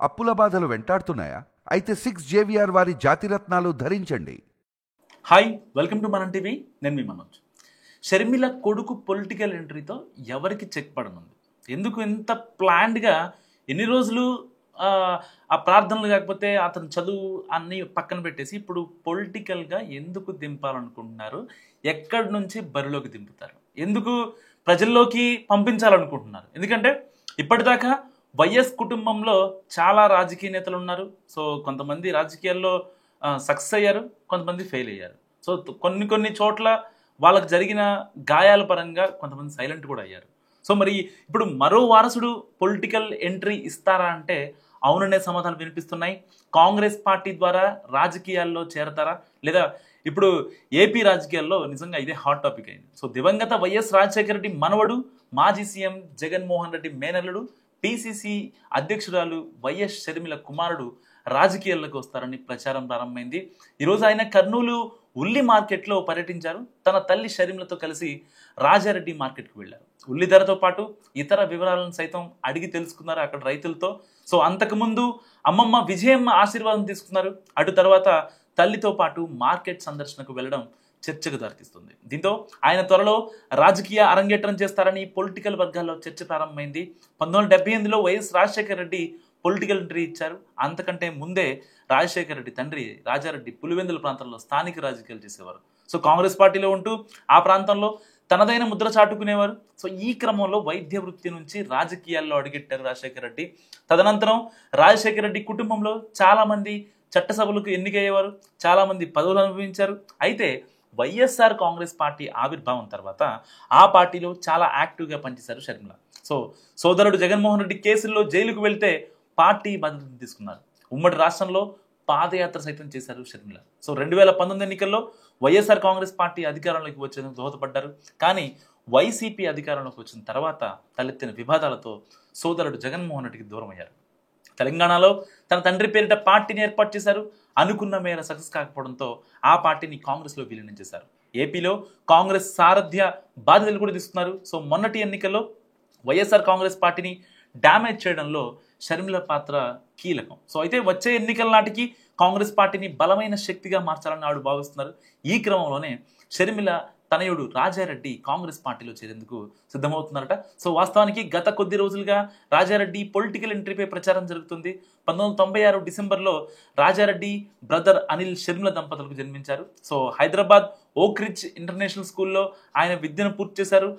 అప్పుల బాధలు వెంటాడుతున్నాయా? అయితే 6 JVR వారి జాతిరత్నాలు ధరించండి. హాయ్, వెల్కమ్ టు మనం టీవీ. నేను మీ మనోజ్. షర్మిల కొడుకు పొలిటికల్ ఎంట్రీతో ఎవరికి చెక్ పడనుంది? ఎందుకు ఇంత ప్లాన్డ్గా ఎన్ని రోజులు ఆ ప్రార్థనలు కాకపోతే అతని చదువు అన్నీ పక్కన పెట్టేసి ఇప్పుడు పొలిటికల్గా ఎందుకు దింపాలనుకుంటున్నారు? ఎక్కడి నుంచి బరిలోకి దింపుతారు? ఎందుకు ప్రజల్లోకి పంపించాలనుకుంటున్నారు? ఎందుకంటే ఇప్పటిదాకా వైఎస్ కుటుంబంలో చాలా రాజకీయ నేతలు ఉన్నారు. సో కొంతమంది రాజకీయాల్లో సక్సెస్ అయ్యారు, కొంతమంది ఫెయిల్ అయ్యారు. సో కొన్ని చోట్ల వాళ్ళకి జరిగిన గాయాల పరంగా కొంతమంది సైలెంట్ కూడా అయ్యారు. సో మరి ఇప్పుడు మరో వారసుడు పొలిటికల్ ఎంట్రీ ఇస్తారా అంటే అవుననే సమాధానం వినిపిస్తున్నాయి. కాంగ్రెస్ పార్టీ ద్వారా రాజకీయాల్లో చేరతారా, లేదా ఇప్పుడు ఏపీ రాజకీయాల్లో నిజంగా ఇదే హాట్ టాపిక్ అయింది. సో దివంగత వైఎస్ రాజశేఖర రెడ్డి మనవడు, మాజీ సీఎం జగన్మోహన్ రెడ్డి మేనల్లుడు, పిసిసి అధ్యక్షురాలు వైఎస్ షర్మిల కుమారుడు రాజకీయాల్లోకి వస్తారని ప్రచారం ప్రారంభమైంది. ఈరోజు ఆయన కర్నూలు ఉల్లి మార్కెట్లో పర్యటించారు. తన తల్లి షర్మిలతో కలిసి రాజారెడ్డి మార్కెట్కు వెళ్ళారు. ఉల్లి ధరతో పాటు ఇతర వివరాలను సైతం అడిగి తెలుసుకున్నారు అక్కడ రైతులతో. సో అంతకుముందు అమ్మమ్మ విజయమ్మ ఆశీర్వాదం తీసుకున్నారు. అటు తర్వాత తల్లితో పాటు మార్కెట్ సందర్శనకు వెళ్ళడం చర్చకు దారితీస్తుంది. దీంతో ఆయన త్వరలో రాజకీయ అరంగేట్రం చేస్తారని పొలిటికల్ వర్గాల్లో చర్చ ప్రారంభమైంది. 1978లో YS Rajasekhara Reddy political entry ఇచ్చారు. అంతకంటే ముందే రాజశేఖర రెడ్డి తండ్రి రాజారెడ్డి పులివెందుల ప్రాంతంలో స్థానిక రాజకీయాలు చేసేవారు. సో కాంగ్రెస్ పార్టీలో ఉంటూ ఆ ప్రాంతంలో తనదైన ముద్ర చాటుకునేవారు. సో ఈ క్రమంలో వైద్య వృత్తి నుంచి రాజకీయాల్లో అడుగెట్టారు రాజశేఖర రెడ్డి. తదనంతరం రాజశేఖర రెడ్డి కుటుంబంలో చాలామంది చట్టసభలకు ఎన్నికయ్యేవారు, చాలామంది పదవులు అనుభవించారు. అయితే వైఎస్ఆర్ కాంగ్రెస్ పార్టీ ఆవిర్భావం తర్వాత ఆ పార్టీలో చాలా యాక్టివ్గా పనిచేశారు షర్మిల. సో సోదరుడు జగన్మోహన్ రెడ్డి కేసుల్లో జైలుకు వెళ్తే పార్టీ భద్రతను తీసుకున్నారు. ఉమ్మడి రాష్ట్రంలో పాదయాత్ర సైతం చేశారు షర్మిల. సో 2019 ఎన్నికల్లో వైఎస్ఆర్ కాంగ్రెస్ పార్టీ అధికారంలోకి వచ్చేందుకు దోహదపడ్డారు. కానీ వైసీపీ అధికారంలోకి వచ్చిన తర్వాత తలెత్తిన వివాదాలతో సోదరుడు జగన్మోహన్ రెడ్డికి దూరం అయ్యారు. తెలంగాణలో తన తండ్రి పేరిట పార్టీని ఏర్పాటు చేశారు. అనుకున్న మేర సక్సెస్ కాకపోవడంతో ఆ పార్టీని కాంగ్రెస్లో విలీనం చేశారు. ఏపీలో కాంగ్రెస్ సారథ్య బాధ్యతలు కూడా తీసుకున్నారు. సో మొన్నటి ఎన్నికల్లో వైఎస్ఆర్ కాంగ్రెస్ పార్టీని డ్యామేజ్ చేయడంలో షర్మిల పాత్ర కీలకం. సో అయితే వచ్చే ఎన్నికల నాటికి కాంగ్రెస్ పార్టీని బలమైన శక్తిగా మార్చాలని ఆవిడ భావిస్తున్నారు. ఈ క్రమంలోనే షర్మిల తనయుడు రాజారెడ్డి కాంగ్రెస్ పార్టీలో చేరేందుకు సిద్ధమవుతున్నారట. సో వాస్తవానికి గత కొద్ది రోజులుగా రాజారెడ్డి పొలిటికల్ ఎంట్రీపై ప్రచారం జరుగుతుంది. 1996 డిసెంబర్లో రాజారెడ్డి బ్రదర్ అనిల్ షర్మిల దంపతులకు జన్మించారు. సో హైదరాబాద్ ఓక్ రిడ్జ్ ఇంటర్నేషనల్ స్కూల్లో ఆయన విద్యను పూర్తి చేశారు.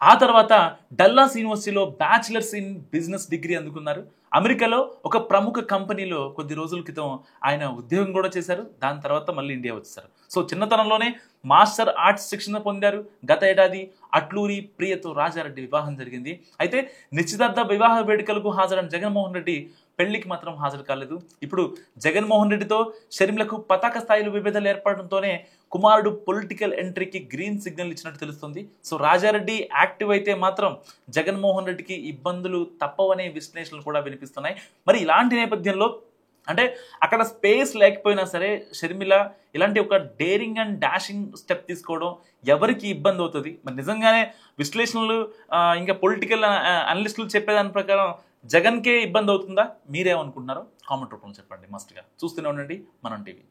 ఆ తర్వాత డల్లాస్ యూనివర్సిటీలో బ్యాచిలర్స్ ఇన్ బిజినెస్ డిగ్రీ అందుకున్నారు. అమెరికాలో ఒక ప్రముఖ కంపెనీలో కొద్ది రోజుల క్రితం ఆయన ఉద్యోగం కూడా చేశారు. దాని తర్వాత మళ్ళీ ఇండియా వచ్చేసారు. సో చిన్నతనంలోనే మాస్టర్ ఆర్ట్స్ శిక్షణ పొందారు. గత ఏడాది అట్లూరి ప్రియతో రాజారెడ్డి వివాహం జరిగింది. అయితే నిశ్చితార్థ వివాహ వేడుకలకు హాజరైన జగన్మోహన్ రెడ్డి పెళ్లికి మాత్రం హాజరు కాలేదు. ఇప్పుడు జగన్మోహన్ రెడ్డితో షర్మిలకు పతాక స్థాయిలో విభేదాలు ఏర్పడడంతోనే కుమారుడు పొలిటికల్ ఎంట్రీకి గ్రీన్ సిగ్నల్ ఇచ్చినట్టు తెలుస్తుంది. సో రాజారెడ్డి యాక్టివ్ అయితే మాత్రం జగన్మోహన్ రెడ్డికి ఇబ్బందులు తప్పవనే విశ్లేషణలు కూడా వినిపిస్తున్నాయి. మరి ఇలాంటి నేపథ్యంలో అంటే అక్కడ స్పేస్ లేకపోయినా సరే షర్మిల ఇలాంటి ఒక డేరింగ్ అండ్ డాషింగ్ స్టెప్ తీసుకోవడం ఎవరికి ఇబ్బంది అవుతుంది? మరి నిజంగానే విశ్లేషణలు ఇంకా పొలిటికల్ అనలిస్టులు చెప్పేదాని ప్రకారం జగన్కే ఇబ్బంది అవుతుందా? మీరేమనుకుంటున్నారో కామెంట్ రూపంలో చెప్పండి. మస్ట్గా చూస్తూనే ఉండండి మనం టీవీ.